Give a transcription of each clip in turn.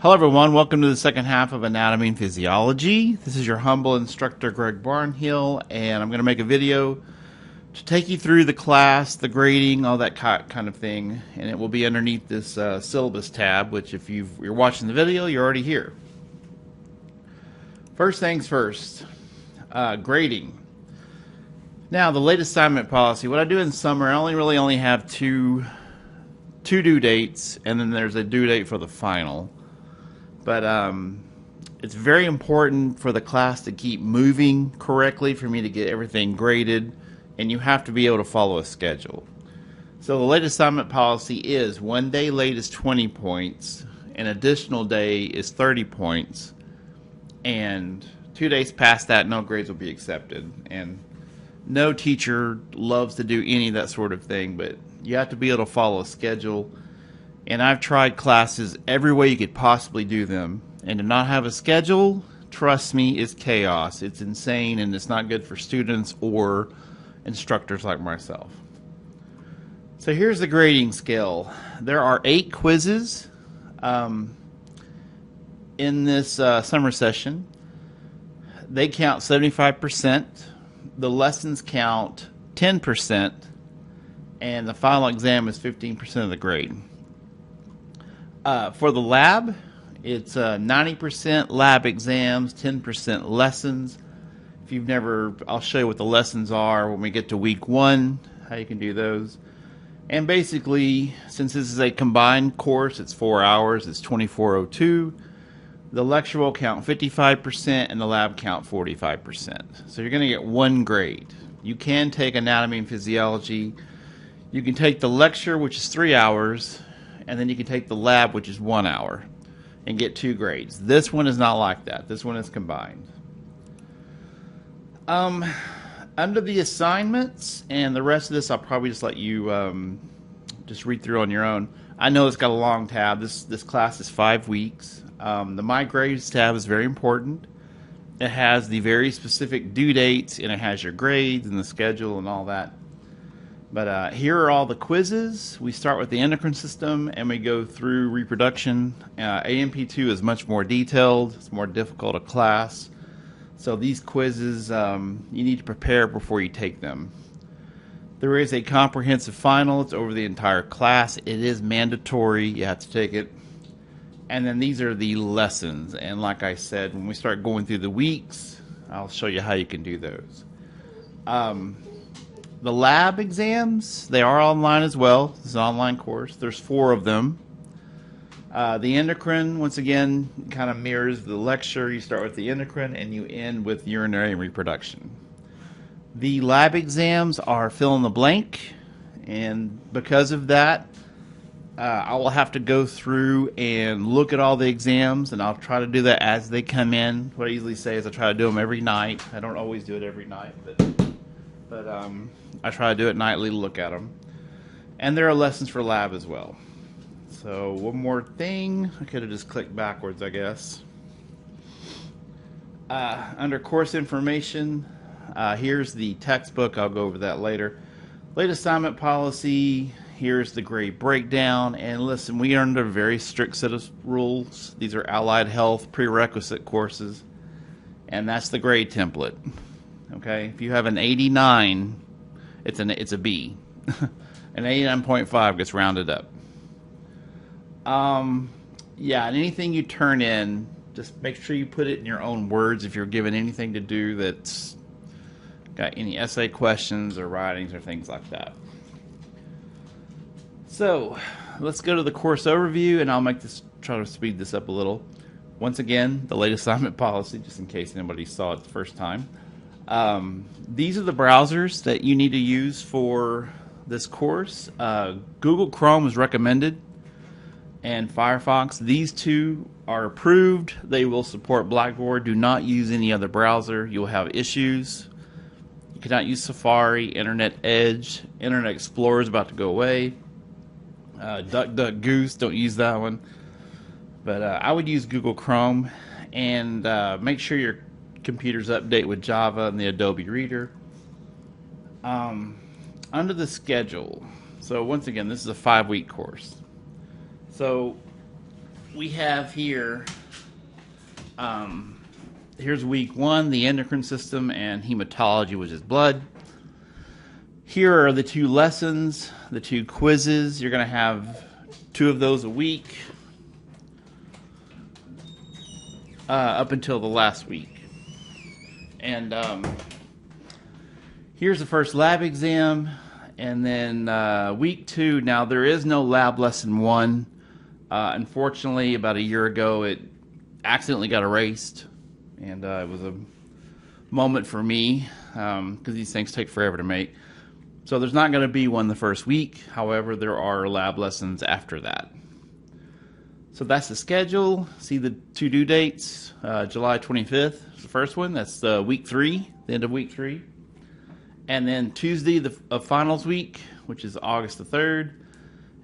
Hello everyone, welcome to the second half of Anatomy and Physiology. This is your humble instructor Greg Barnhill, and I'm going to make a video to take you through the class, the grading, all that kind of thing, and it will be underneath this syllabus tab, which if you're watching the video, you're already here. First things first, grading. Now, the late assignment policy, what I do in summer, I only have two due dates, and then there's a due date for the final. But it's very important for the class to keep moving correctly for me to get everything graded, and you have to be able to follow a schedule. So the late assignment policy is 1 day late is 20 points, an additional day is 30 points, and 2 days past that, no grades will be accepted. And no teacher loves to do any of that sort of thing, but you have to be able to follow a schedule. And I've tried classes every way you could possibly do them. And to not have a schedule, trust me, is chaos. It's insane, and it's not good for students or instructors like myself. So here's the grading scale. There are 8 quizzes in this summer session. They count 75%. The lessons count 10%. And the final exam is 15% of the grade. For the lab, it's 90% lab exams, 10% lessons. If you've never, I'll show you what the lessons are when we get to week 1, how you can do those. And basically, since this is a combined course, it's 4 hours, it's 2402. The lecture will count 55% and the lab count 45%. So you're going to get 1 grade. You can take anatomy and physiology. You can take the lecture, which is 3 hours, and then you can take the lab, which is 1 hour, and get 2 grades. This one is not like that. This one is combined. Under the assignments, and the rest of this I'll probably just let you just read through on your own. I know it's got a long tab. This class is 5 weeks. The My Grades tab is very important. It has the very specific due dates, and it has your grades and the schedule and all that. But here are all the quizzes. We start with the endocrine system, and we go through reproduction. AMP2 is much more detailed. It's more difficult a class. So these quizzes, you need to prepare before you take them. There is a comprehensive final. It's over the entire class. It is mandatory. You have to take it. And then these are the lessons. And like I said, when we start going through the weeks, I'll show you how you can do those. The lab exams, they are online as well. It's an online course. There's 4 of them. The endocrine, once again, kind of mirrors the lecture. You start with the endocrine and you end with urinary and reproduction. The lab exams are fill in the blank, and because of that, I will have to go through and look at all the exams, and I'll try to do that as they come in. What I usually say is I try to do them every night. I don't always do it every night, but I try to do it nightly to look at them. And there are lessons for lab as well. So one more thing. I could have just clicked backwards, I guess. Under course information, here's the textbook. I'll go over that later. Late assignment policy. Here's the grade breakdown. And listen, we are under a very strict set of rules. These are allied health prerequisite courses. And that's the grade template. Okay, if you have an 89, it's a B. An 89.5 gets rounded up. Yeah, and anything you turn in, just make sure you put it in your own words if you're given anything to do that's got any essay questions or writings or things like that. So, let's go to the course overview, and I'll try to speed this up a little. Once again, the late assignment policy, just in case anybody saw it the first time. These are the browsers that you need to use for this course. Google Chrome is recommended, and Firefox. These 2 are approved. They will support Blackboard. Do not use any other browser. You'll have issues. You cannot use Safari, Internet Edge. Internet Explorer is about to go away. DuckDuckGoose, don't use that one. But I would use Google Chrome, and make sure your computers update with Java and the Adobe Reader. Under the schedule, so once again, this is a 5-week course. So we have here, here's week 1, the endocrine system and hematology, which is blood. Here are the 2 lessons, the 2 quizzes. You're going to have 2 of those a week up until the last week. And here's the first lab exam. And then week 2, now there is no lab lesson 1. Unfortunately, about a year ago, it accidentally got erased. And it was a moment for me because these things take forever to make. So there's not going to be one the first week. However, there are lab lessons after that. So that's the schedule. See the 2 due dates. July 25th is the first one. That's week 3, the end of week 3. And then Tuesday of finals week, which is August the 3rd.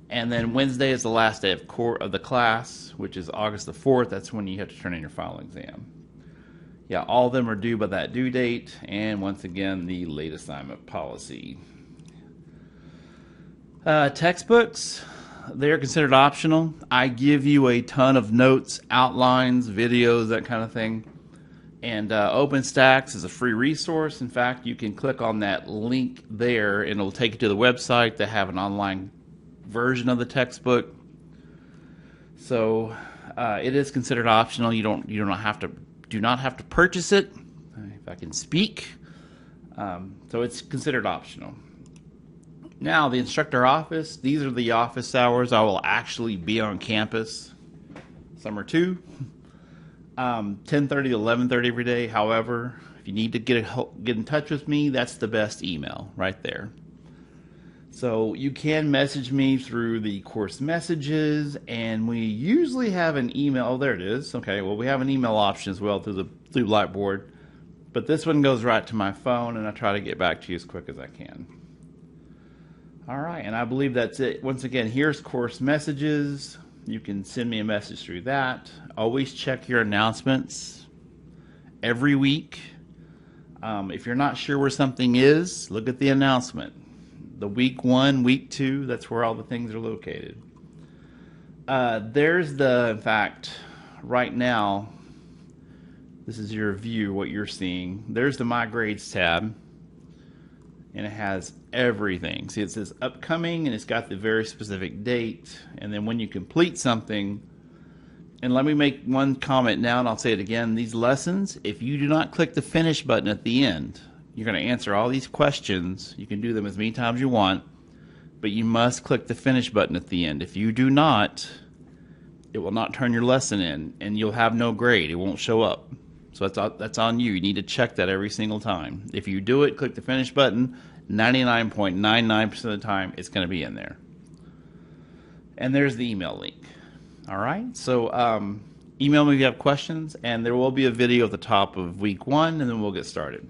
And then Wednesday is the last day of the class, which is August the 4th. That's when you have to turn in your final exam. Yeah, all of them are due by that due date. And once again, the late assignment policy. Textbooks, they're considered optional. I give you a ton of notes, outlines, videos, that kind of thing. And OpenStax is a free resource. In fact, you can click on that link there and it'll take you to the website. They have an online version of the textbook. So it is considered optional. You do not have to purchase it, if I can speak. So it's considered optional. Now, the Instructor Office, these are the office hours. I will actually be on campus. Summer 2, 10:30 to 11:30 every day. However, if you need to get in touch with me, that's the best email right there. So you can message me through the course messages, and we usually have an email. Oh, there it is. Okay, well, we have an email option as well through Blackboard. But this one goes right to my phone, and I try to get back to you as quick as I can. All right, and I believe that's it. Once again, here's course messages. You can send me a message through that. Always check your announcements every week. If you're not sure where something is, look at the announcement. The week 1, week 2, that's where all the things are located. In fact, right now, this is your view, what you're seeing. There's the My Grades tab. And it has everything. See, it says upcoming, and it's got the very specific date. And then when you complete something, and let me make one comment now, and I'll say it again. These lessons, if you do not click the finish button at the end, you're going to answer all these questions. You can do them as many times as you want, but you must click the finish button at the end. If you do not, it will not turn your lesson in, and you'll have no grade. It won't show up. So that's on you. You need to check that every single time. If you do it, click the finish button, 99.99% of the time, it's going to be in there. And there's the email link. All right? So email me if you have questions, and there will be a video at the top of week 1, and then we'll get started.